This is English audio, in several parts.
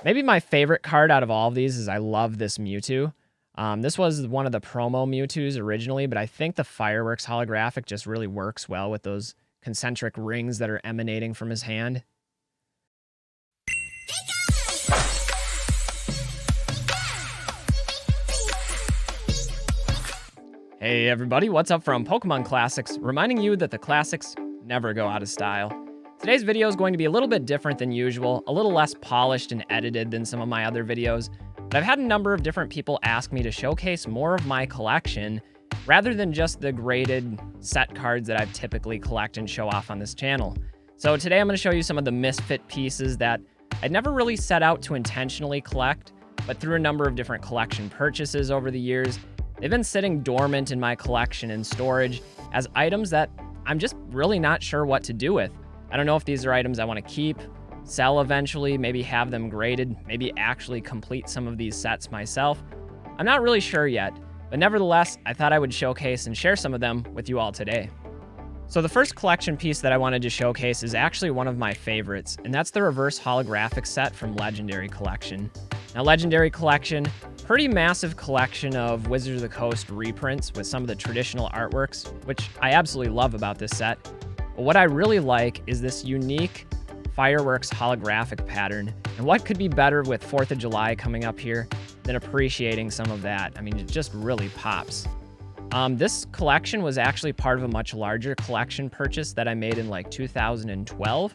Maybe my favorite card out of all of these is I love this Mewtwo. This was one of the promo Mewtwo's originally, but I think the Fireworks holographic just really works well with those concentric rings that are emanating from his hand. Hey everybody, what's up from Pokemon Classics, reminding you that the classics never go out of style. Today's video is going to be a little bit different than usual, a little less polished and edited than some of my other videos, but I've had a number of different people ask me to showcase more of my collection rather than just the graded set cards that I've typically collect and show off on this channel. So today I'm going to show you some of the misfit pieces that I'd never really set out to intentionally collect, but through a number of different collection purchases over the years, they've been sitting dormant in my collection and storage as items that I'm just really not sure what to do with. I don't know if these are items I want to keep, sell eventually, maybe have them graded, maybe actually complete some of these sets myself. I'm not really sure yet, but nevertheless, I thought I would showcase and share some of them with you all today. So the first collection piece that I wanted to showcase is actually one of my favorites, and that's the reverse holographic set from Legendary Collection. Now, Legendary Collection, pretty massive collection of Wizards of the Coast reprints with some of the traditional artworks, which I absolutely love about this set. But what I really like is this unique Fireworks holographic pattern. And what could be better with 4th of July coming up here than appreciating some of that? I mean, it just really pops. This collection was actually part of a much larger collection purchase that I made in like 2012.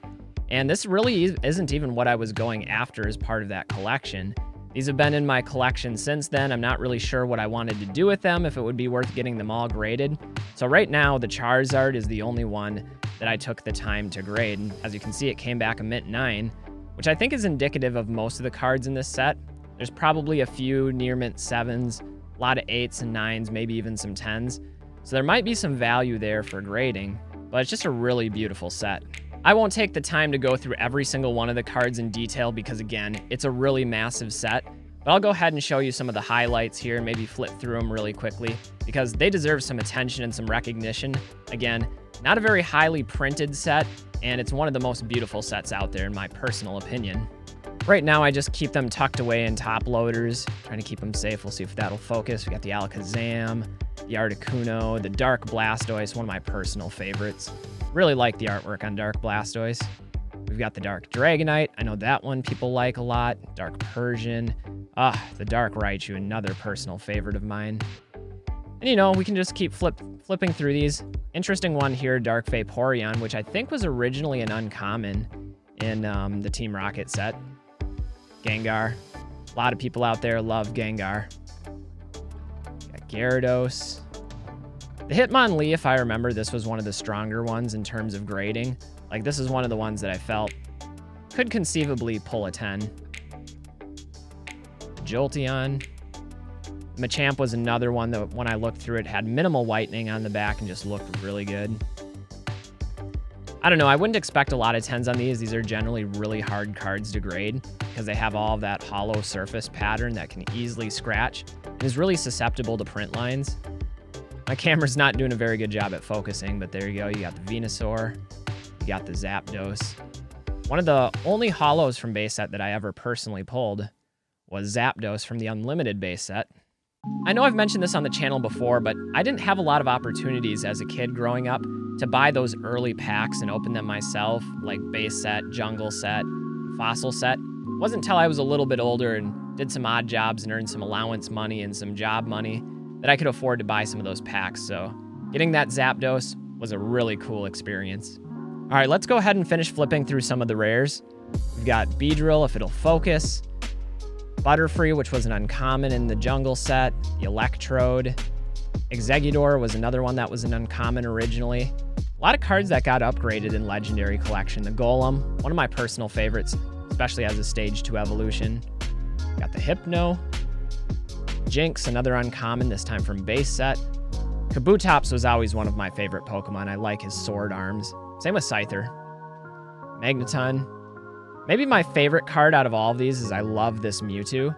And this really isn't even what I was going after as part of that collection. These have been in my collection since then. I'm not really sure what I wanted to do with them, if it would be worth getting them all graded. So right now, the Charizard is the only one that I took the time to grade. And as you can see, it came back a mint 9, which I think is indicative of most of the cards in this set. There's probably a few near mint 7s, a lot of 8s and 9s, maybe even some 10s. So there might be some value there for grading, but it's just a really beautiful set. I won't take the time to go through every single one of the cards in detail because, again, it's a really massive set, but I'll go ahead and show you some of the highlights here and maybe flip through them really quickly because they deserve some attention and some recognition. Again, not a very highly printed set, and it's one of the most beautiful sets out there in my personal opinion. Right now, I just keep them tucked away in top loaders, trying to keep them safe. We'll see if that'll focus. We got the Alakazam, the Articuno, the Dark Blastoise, one of my personal favorites. Really like the artwork on Dark Blastoise. We've got the Dark Dragonite. I know that one people like a lot. Dark Persian. The Dark Raichu, another personal favorite of mine. And you know, we can just keep flipping through these. Interesting one here, Dark Vaporeon, which I think was originally an uncommon in the Team Rocket set. Gengar. A lot of people out there love Gengar. Got Gyarados. The Hitmonlee, if I remember, this was one of the stronger ones in terms of grading. Like, this is one of the ones that I felt could conceivably pull a 10. Jolteon. Machamp was another one that, when I looked through it, had minimal whitening on the back and just looked really good. I don't know, I wouldn't expect a lot of 10s on these. These are generally really hard cards to grade because they have all of that hollow surface pattern that can easily scratch and is really susceptible to print lines. My camera's not doing a very good job at focusing, but there you go. You got the Venusaur, you got the Zapdos. One of the only holos from base set that I ever personally pulled was Zapdos from the Unlimited base set. I know I've mentioned this on the channel before, but I didn't have a lot of opportunities as a kid growing up to buy those early packs and open them myself, like base set, jungle set, fossil set. It wasn't until I was a little bit older and did some odd jobs and earned some allowance money and some job money that I could afford to buy some of those packs. So getting that Zapdos was a really cool experience. All right, let's go ahead and finish flipping through some of the rares. We've got Beedrill, if it'll focus. Butterfree, which was an uncommon in the jungle set. The Electrode. Exeggutor was another one that was an uncommon originally. A lot of cards that got upgraded in Legendary Collection. The Golem, one of my personal favorites, especially as a Stage 2 evolution. Got the Hypno. Jinx, another uncommon, this time from base set. Kabutops was always one of my favorite Pokemon. I like his sword arms. Same with Scyther. Magneton. Maybe my favorite card out of all of these is I love this Mewtwo.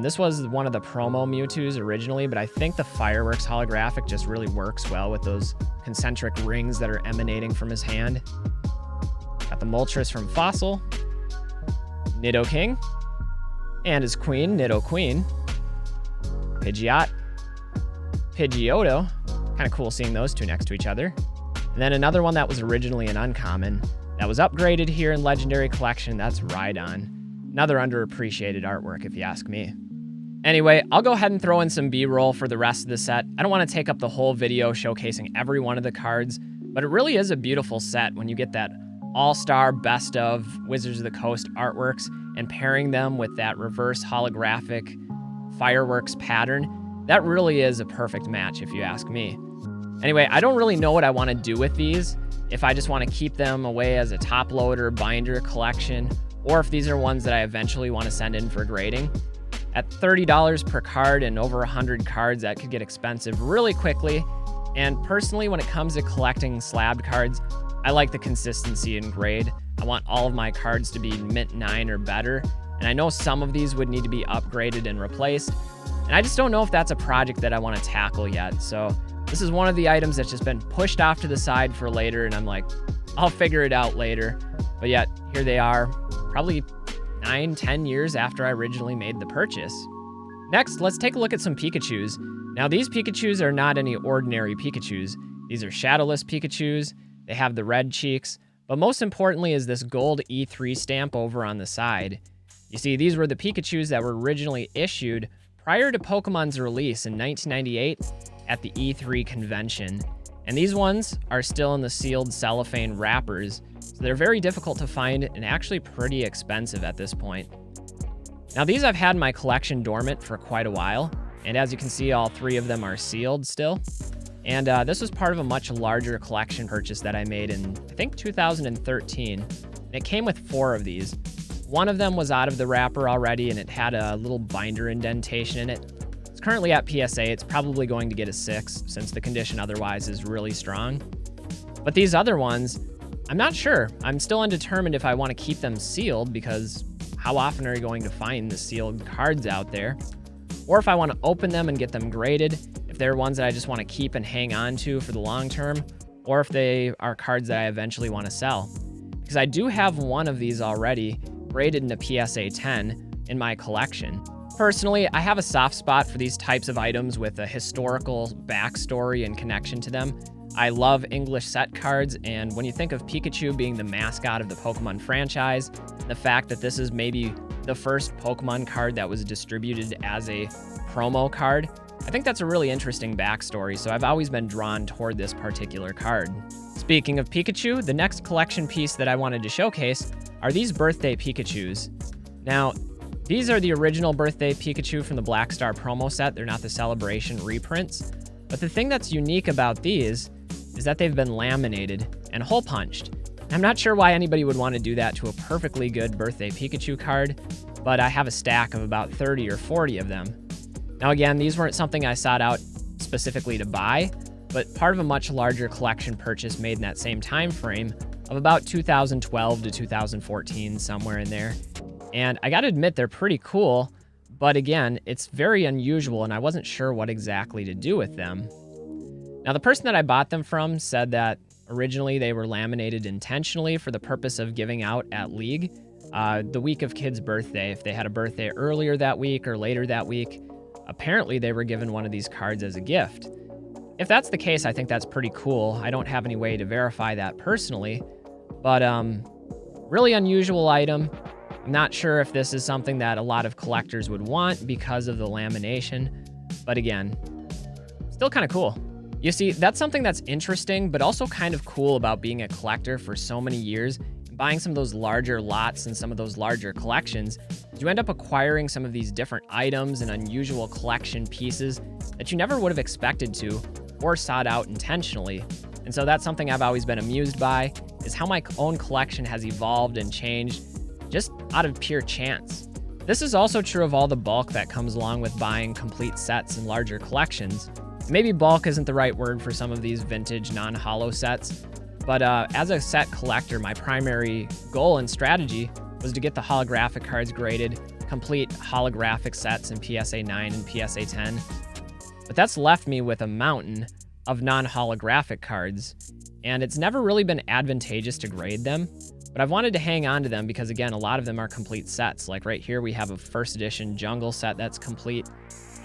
This was one of the promo Mewtwo's originally, but I think the Fireworks holographic just really works well with those concentric rings that are emanating from his hand. Got the Moltres from Fossil. Nidoking. And his queen, Nidoqueen. Pidgeot. Pidgeotto. Kind of cool seeing those two next to each other. And then another one that was originally an uncommon that was upgraded here in Legendary Collection, that's Rhydon. Another underappreciated artwork if you ask me. Anyway, I'll go ahead and throw in some B-roll for the rest of the set. I don't want to take up the whole video showcasing every one of the cards, but it really is a beautiful set when you get that all-star best of Wizards of the Coast artworks and pairing them with that reverse holographic fireworks pattern. That really is a perfect match if you ask me. Anyway, I don't really know what I want to do with these, if I just want to keep them away as a top loader binder collection, or if these are ones that I eventually want to send in for grading. At $30 per card and over 100 cards, that could get expensive really quickly. And personally, when it comes to collecting slabbed cards, I like the consistency in grade. I want all of my cards to be mint 9 or better, and I know some of these would need to be upgraded and replaced, and I just don't know if that's a project that I want to tackle yet. So this is one of the items that's just been pushed off to the side for later, and I'm like, I'll figure it out later. But yet, here they are, probably 9-10 years after I originally made the purchase. Next, let's take a look at some Pikachus. Now, these Pikachus are not any ordinary Pikachus. These are Shadowless Pikachus. They have the red cheeks, but most importantly is this gold E3 stamp over on the side. You see, these were the Pikachus that were originally issued prior to Pokemon's release in 1998 at the E3 convention. And these ones are still in the sealed cellophane wrappers, so they're very difficult to find and actually pretty expensive at this point. Now, these I've had in my collection dormant for quite a while, and as you can see, all three of them are sealed still. And this was part of a much larger collection purchase that I made in, I think, 2013. And it came with 4 of these. One of them was out of the wrapper already, and it had a little binder indentation in it. It's currently at PSA. It's probably going to get a 6, since the condition otherwise is really strong. But these other ones, I'm not sure. I'm still undetermined if I want to keep them sealed, because how often are you going to find the sealed cards out there? Or if I want to open them and get them graded, if they're ones that I just want to keep and hang on to for the long term, or if they are cards that I eventually want to sell. Because I do have one of these already graded in a PSA 10 in my collection. Personally, I have a soft spot for these types of items with a historical backstory and connection to them. I love English set cards, and when you think of Pikachu being the mascot of the Pokemon franchise, and the fact that this is maybe the first Pokemon card that was distributed as a promo card, I think that's a really interesting backstory, so I've always been drawn toward this particular card. Speaking of Pikachu, the next collection piece that I wanted to showcase are these birthday Pikachus. Now, these are the original birthday Pikachu from the Black Star promo set. They're not the Celebration reprints. But the thing that's unique about these is that they've been laminated and hole punched. I'm not sure why anybody would want to do that to a perfectly good birthday Pikachu card, but I have a stack of about 30 or 40 of them. Now again, these weren't something I sought out specifically to buy, but part of a much larger collection purchase made in that same time frame of about 2012 to 2014, somewhere in there. And I gotta admit, they're pretty cool, but again, it's very unusual and I wasn't sure what exactly to do with them. Now, the person that I bought them from said that originally they were laminated intentionally for the purpose of giving out at League the week of kids' birthday. If they had a birthday earlier that week or later that week, apparently they were given one of these cards as a gift. If that's the case, I think that's pretty cool. I don't have any way to verify that personally, but really unusual item. I'm not sure if this is something that a lot of collectors would want because of the lamination, but again, still kind of cool. You see, that's something that's interesting, but also kind of cool about being a collector for so many years and buying some of those larger lots and some of those larger collections. You end up acquiring some of these different items and unusual collection pieces that you never would have expected to or sought out intentionally. And so that's something I've always been amused by, is how my own collection has evolved and changed just out of pure chance. This is also true of all the bulk that comes along with buying complete sets and larger collections. Maybe bulk isn't the right word for some of these vintage non-holo sets, but as a set collector, my primary goal and strategy was to get the holographic cards graded, complete holographic sets in PSA 9 and PSA 10. But that's left me with a mountain of non-holographic cards, and it's never really been advantageous to grade them. But I've wanted to hang on to them because, again, a lot of them are complete sets. Like right here, we have a first edition jungle set that's complete.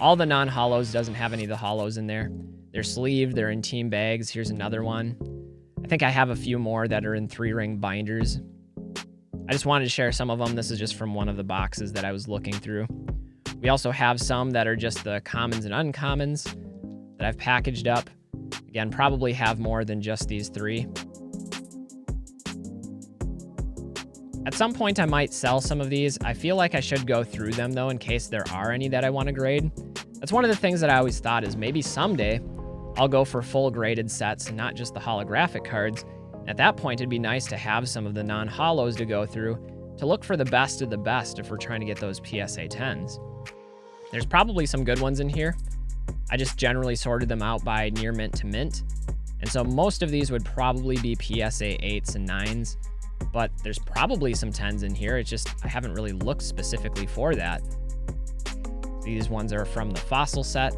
All the non-holos, doesn't have any of the holos in there. They're sleeved, they're in team bags. Here's another one. I think I have a few more that are in 3-ring binders. I just wanted to share some of them. This is just from one of the boxes that I was looking through. We also have some that are just the commons and uncommons that I've packaged up. Again, probably have more than just these 3. At some point, I might sell some of these. I feel like I should go through them, though, in case there are any that I want to grade. That's one of the things that I always thought is maybe someday I'll go for full graded sets and not just the holographic cards. At that point, it'd be nice to have some of the non-holos to go through to look for the best of the best if we're trying to get those PSA 10s. There's probably some good ones in here. I just generally sorted them out by near mint to mint. And so most of these would probably be PSA 8s and 9s. But there's probably some 10s in here. It's just I haven't really looked specifically for that. These ones are from the fossil set.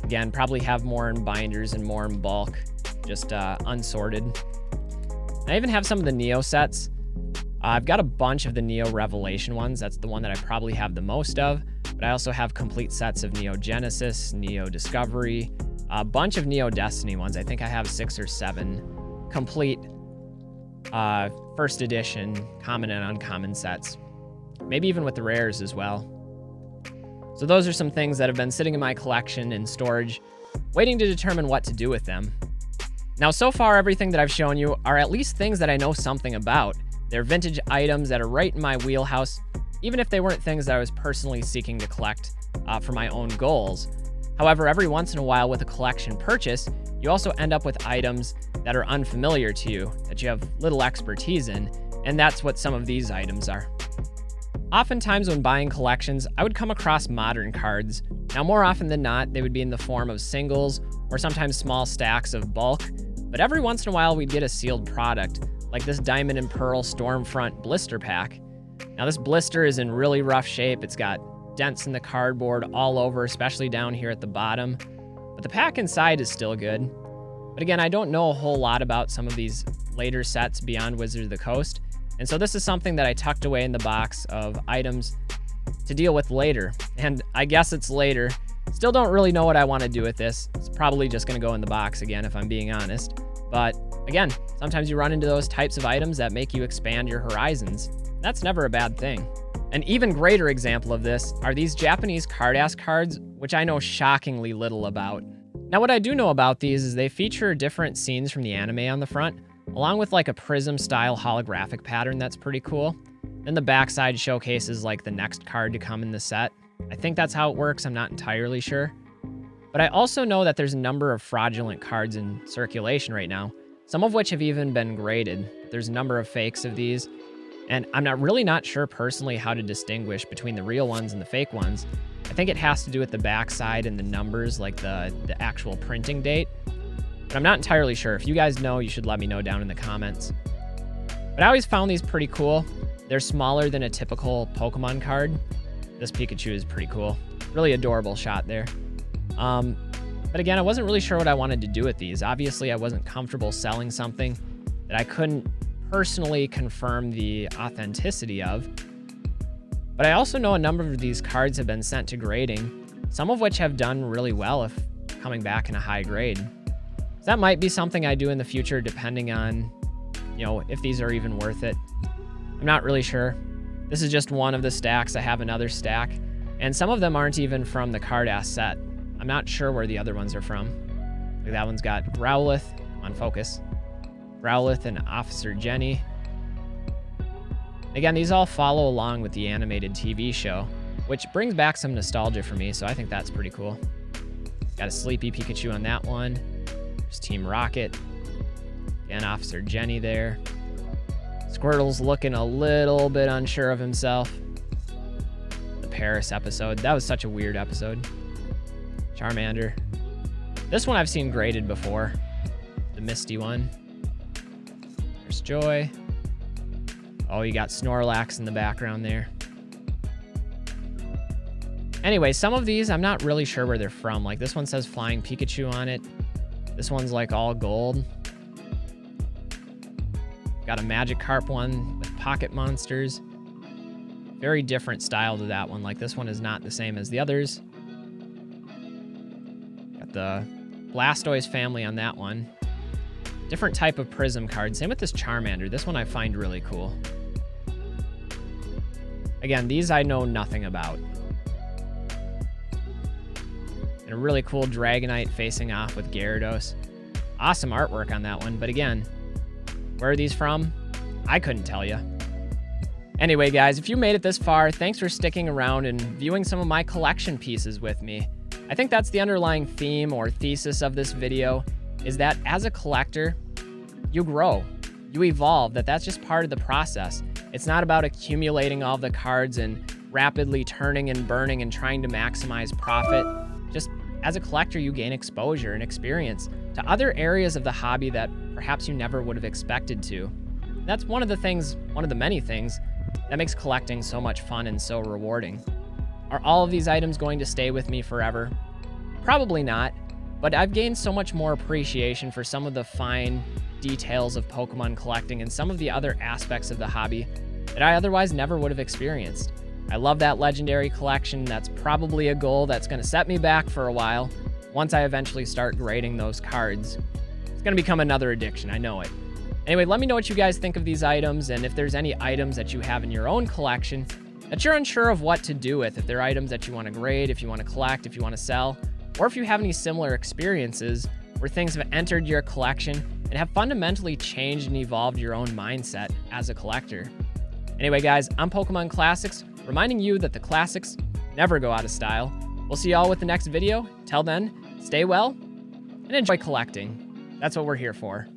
Again, probably have more in binders and more in bulk, just unsorted. I even have some of the Neo sets. I've got a bunch of the Neo Revelation ones. That's the one that I probably have the most of. But I also have complete sets of Neo Genesis, Neo Discovery, a bunch of Neo Destiny ones. I think I have 6 or 7 complete first edition common and uncommon sets, maybe even with the rares as well. So those are some things that have been sitting in my collection in storage, waiting to determine what to do with them. Now, so far, everything that I've shown you are at least things that I know something about. They're vintage items that are right in my wheelhouse, even if they weren't things that I was personally seeking to collect for my own goals. However, every once in a while with a collection purchase, you also end up with items that are unfamiliar to you, that you have little expertise in, and that's what some of these items are. Oftentimes when buying collections, I would come across modern cards. Now, more often than not, they would be in the form of singles or sometimes small stacks of bulk, but every once in a while we'd get a sealed product, like this Diamond and Pearl Stormfront blister pack. Now, this blister is in really rough shape. It's got dents in the cardboard all over, especially down here at the bottom, but the pack inside is still good. But again, I don't know a whole lot about some of these later sets beyond Wizard of the Coast, and so this is something that I tucked away in the box of items to deal with later, and I guess it's later. Still don't really know what I want to do with this. It's probably just going to go in the box again, if I'm being honest. But again, sometimes you run into those types of items that make you expand your horizons. That's never a bad thing. An even greater example of this are these Japanese Carddass cards, which I know shockingly little about. Now, what I do know about these is they feature different scenes from the anime on the front, along with like a prism-style holographic pattern that's pretty cool. Then the backside showcases like the next card to come in the set. I think that's how it works, I'm not entirely sure. But I also know that there's a number of fraudulent cards in circulation right now, some of which have even been graded. There's a number of fakes of these, and I'm not sure personally how to distinguish between the real ones and the fake ones. I think it has to do with the backside and the numbers, like the actual printing date. But I'm not entirely sure. If you guys know, you should let me know down in the comments. But I always found these pretty cool. They're smaller than a typical Pokemon card. This Pikachu is pretty cool. Really adorable shot there. But again, I wasn't really sure what I wanted to do with these. Obviously, I wasn't comfortable selling something that I couldn't personally confirm the authenticity of. But I also know a number of these cards have been sent to grading, some of which have done really well if coming back in a high grade. So that might be something I do in the future, depending on, if these are even worth it. I'm not really sure. This is just one of the stacks. I have another stack, and some of them aren't even from the Carddass set. I'm not sure where the other ones are from. Like that one's got Growlithe, on focus. Growlithe and Officer Jenny. Again, these all follow along with the animated TV show, which brings back some nostalgia for me, so I think that's pretty cool. Got a Sleepy Pikachu on that one. There's Team Rocket. Again, Officer Jenny there. Squirtle's looking a little bit unsure of himself. The Paris episode. That was such a weird episode. Charmander. This one I've seen graded before. The Misty one. There's Joy. Oh, you got Snorlax in the background there. Anyway, some of these, I'm not really sure where they're from. Like this one says Flying Pikachu on it. This one's like all gold. Got a Magikarp one with pocket monsters. Very different style to that one. Like, this one is not the same as the others. Got the Blastoise family on that one. Different type of Prism card. Same with this Charmander. This one I find really cool. Again, these I know nothing about. And a really cool Dragonite facing off with Gyarados. Awesome artwork on that one. But again, where are these from? I couldn't tell you. Anyway, guys, if you made it this far, thanks for sticking around and viewing some of my collection pieces with me. I think that's the underlying theme or thesis of this video, is that as a collector, you grow, you evolve, that's just part of the process. It's not about accumulating all the cards and rapidly turning and burning and trying to maximize profit. Just as a collector, you gain exposure and experience to other areas of the hobby that perhaps you never would have expected to. That's one of the many things that makes collecting so much fun and so rewarding. Are all of these items going to stay with me forever? Probably not, but I've gained so much more appreciation for some of the fine details of Pokemon collecting and some of the other aspects of the hobby that I otherwise never would have experienced. I love that legendary collection. That's probably a goal that's going to set me back for a while once I eventually start grading those cards. It's going to become another addiction, I know it. Anyway, let me know what you guys think of these items, and if there's any items that you have in your own collection that you're unsure of what to do with, if they're items that you want to grade, if you want to collect, if you want to sell, or if you have any similar experiences where things have entered your collection and have fundamentally changed and evolved your own mindset as a collector. Anyway, guys, I'm Pokemon Classics, reminding you that the classics never go out of style. We'll see y'all with the next video. Till then, stay well and enjoy collecting. That's what we're here for.